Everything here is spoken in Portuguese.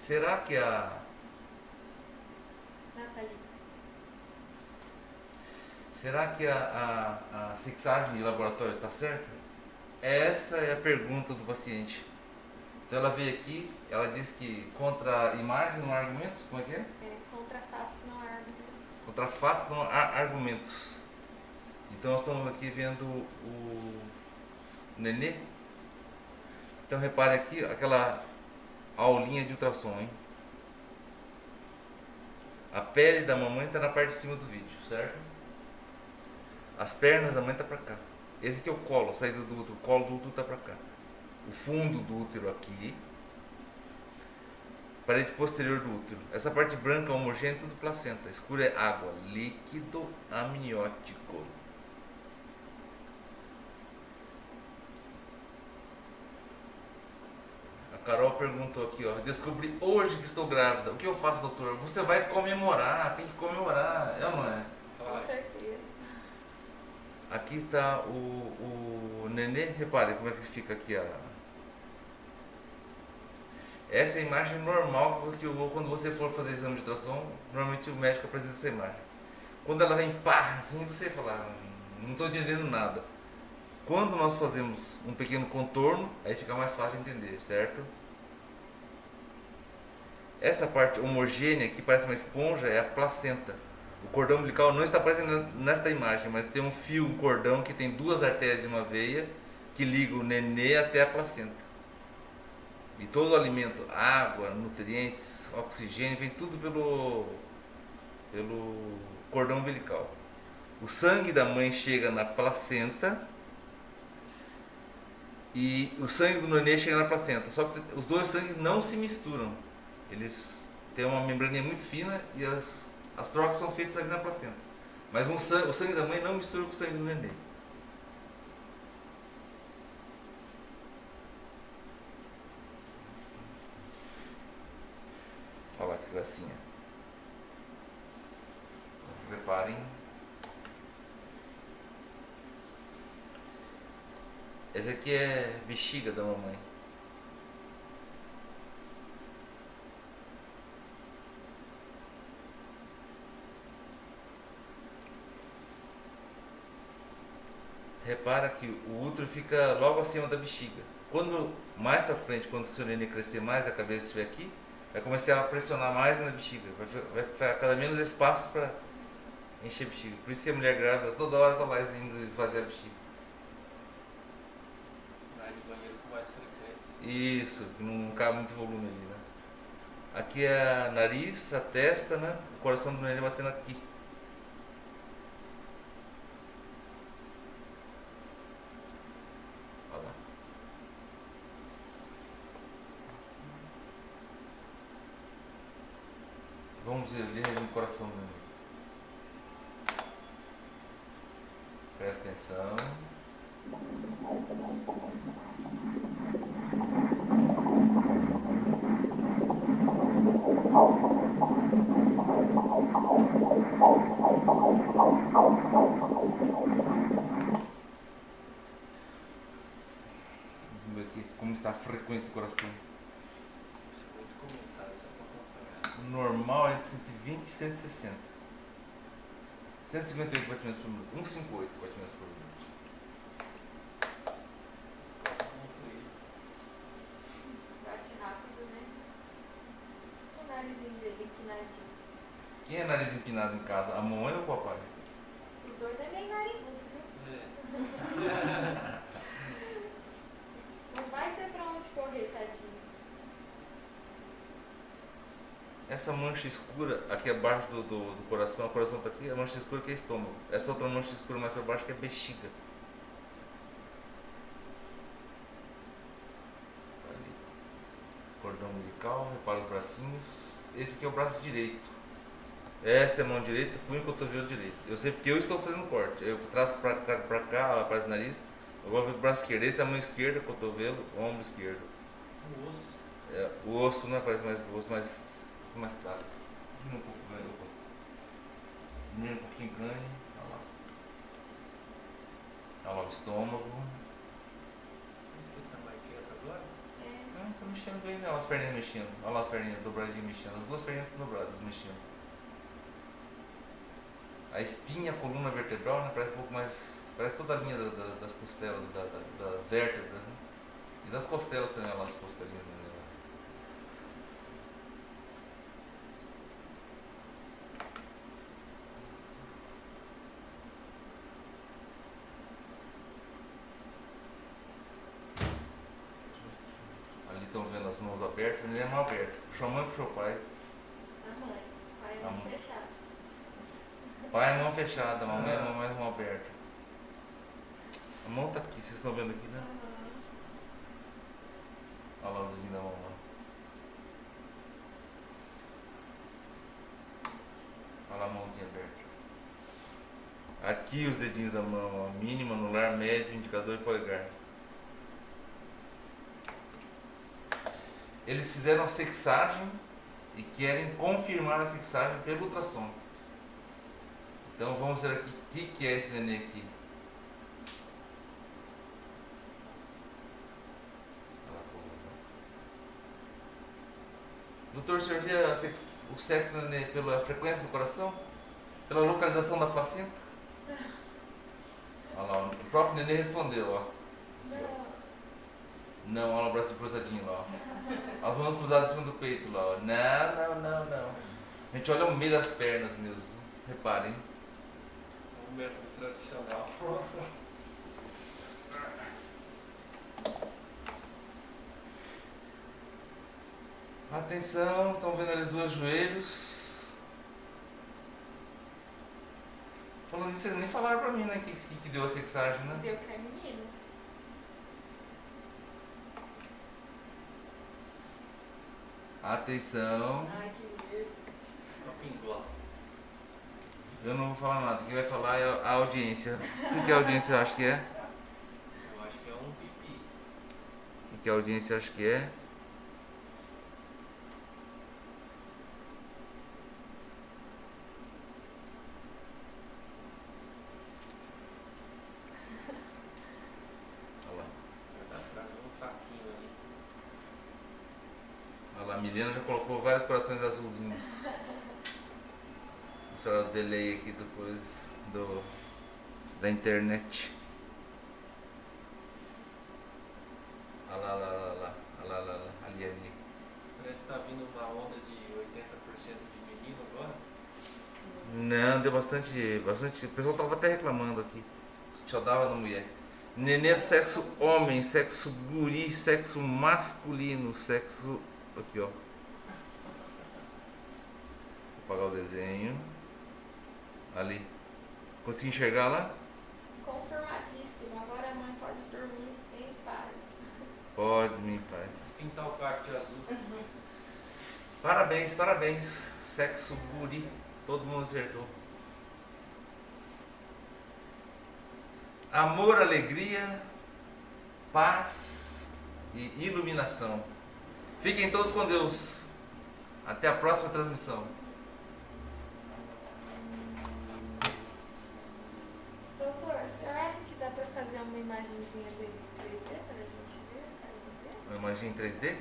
Será que Nathalie. será que a sexagem de laboratório está certa? Essa é a pergunta do paciente. Então ela veio aqui, ela disse que contra imagens não há argumentos, como é que é? Contra fatos não há argumentos. Contra fatos não há argumentos. Então nós estamos aqui vendo o nenê. Então repare aqui aquela aulinha de ultrassom, hein? A pele da mamãe está na parte de cima do vídeo, certo? As pernas da mãe estão para cá. Esse aqui é o colo, a saída do útero. O colo do útero está para cá. O fundo do útero aqui. Parede posterior do útero. Essa parte branca homogênea é tudo placenta. Escura é água. Líquido amniótico. A Carol perguntou aqui, ó. Descobri hoje que estou grávida. O que eu faço, doutor? Você vai comemorar. Tem que comemorar. É ou não é? Com certeza. Aqui está o nenê. Repare como é que fica aqui a... Essa é a imagem normal que quando você for fazer exame de ultrassom, normalmente o médico apresenta essa imagem. Quando ela vem pá, assim você fala, não estou entendendo nada. Quando nós fazemos um pequeno contorno, aí fica mais fácil de entender, certo? Essa parte homogênea que parece uma esponja é a placenta. O cordão umbilical não está aparecendo nesta imagem, mas tem um fio, um cordão que tem duas artérias e uma veia que liga o nenê até a placenta. E todo o alimento, água, nutrientes, oxigênio, vem tudo pelo cordão umbilical. O sangue da mãe chega na placenta e o sangue do nenê chega na placenta. Só que os dois sangues não se misturam. Eles têm uma membraninha muito fina e as trocas são feitas ali na placenta. Mas o sangue da mãe não mistura com o sangue do nenê. Olha lá que gracinha. Reparem. Essa aqui é bexiga da mamãe. Repara que o útero fica logo acima da bexiga. Quando mais pra frente, quando o seu nenê crescer mais, a cabeça estiver aqui, vai começar a pressionar mais na bexiga. Vai ficar cada menos espaço para encher a bexiga. Por isso que a mulher grávida toda hora está lá indo esvaziar a bexiga. Vai de banheiro com mais frequência. Isso, não cabe muito volume ali, né? Aqui é a nariz, a testa, né? O coração do neném batendo aqui. Olha lá. Vamos ver ali no coração do neném. Presta atenção. Vamos ver aqui como está a frequência do coração. Isso é muito comentado, dá pra acompanhar. O normal é de 120 e 160. 158 batimentos por minuto. 158 batimentos por minuto. Bate rápido, né? O narizinho dele empinadinho. Quem é nariz empinado em casa? A mamãe ou o papai? Os dois é meio narigudo, viu? É. Não vai ter pra onde correr, tadinho. Essa mancha escura aqui abaixo do coração, o coração está aqui, a mancha escura que é estômago. Essa outra mancha escura mais para baixo que é bexiga. Ali. Cordão umbilical, repara os bracinhos. Esse aqui é o braço direito. Essa é a mão direita, punho e cotovelo direito. Eu sei porque eu estou fazendo corte. Eu traço para cá, para o nariz. Agora vou o braço esquerdo. Esse é a mão esquerda, cotovelo, ombro esquerdo. O osso. É, o osso não aparece mais o osso, mas mais claro. Diminui um pouco o ganho. Diminui um pouquinho o ganho. Olha lá. Olha lá o estômago. Isso que ele tá mais quieto agora? É. Não, tá mexendo bem, né? Olha as perninhas mexendo. Olha lá as perninhas dobradinhas mexendo. As duas perninhas dobradas mexendo. A espinha, a coluna vertebral, né? Parece um pouco mais. Parece toda a linha das costelas, das vértebras, né? E das costelas também, olha lá as costelinhas. Né? Ali estão vendo as mãos abertas, ele é mão aberta. Puxou a mãe, puxou o pai. A mãe. Pai é A mão mãe. fechada. Pai é mão fechada, mamãe é mão aberta. A mão tá aqui, vocês estão vendo aqui, né? Olha lá os dedinhos da mão lá. Olha lá a mãozinha aberta. Aqui os dedinhos da mão, ó, mínimo, anular, médio, indicador e polegar. Eles fizeram a sexagem e querem confirmar a sexagem pelo ultrassom. Então vamos ver aqui o que é esse neném aqui. Doutor, o senhor via o sexo do neném pela frequência do coração? Pela localização da placenta? Olha lá, o próprio neném respondeu, ó. Não, olha o braço cruzadinho lá, ó. As mãos cruzadas em cima do peito lá, ó. Não. A gente olha o meio das pernas mesmo. Reparem. Um método tradicional. Atenção, estão vendo ali os dois joelhos. Falando isso, vocês nem falaram pra mim, né? Que deu a sexagem, né? Deu carmina. Atenção. Ai, que medo. Uma pingola. Eu não vou falar nada. Quem vai falar é a audiência. O que a audiência acha que é? Eu acho que é um pipi. O que a audiência acha que é? Olha lá. Vai dar pra ver um saquinho ali. Olha lá, a Milena já colocou vários corações azulzinhos. Vou mostrar o delay aqui depois da internet. Olha lá. Ali. Parece que tá vindo uma onda de 80% de menino agora. Não, deu bastante. O pessoal tava até reclamando aqui. Só dava na mulher. Nenê do sexo homem, sexo guri, sexo masculino, sexo. Aqui, ó. Vou apagar o desenho. Ali. Consegui enxergar lá? Confirmadíssimo. Agora a mãe pode dormir em paz. Pode, minha paz. Pintar o quarto de azul. Parabéns. Sexo guri. Todo mundo acertou. Amor, alegria, paz e iluminação. Fiquem todos com Deus. Até a próxima transmissão. Doutor, o senhor acha que dá pra fazer uma imagenzinha dele em 3D pra gente ver a cara dele? Uma imagem em 3D?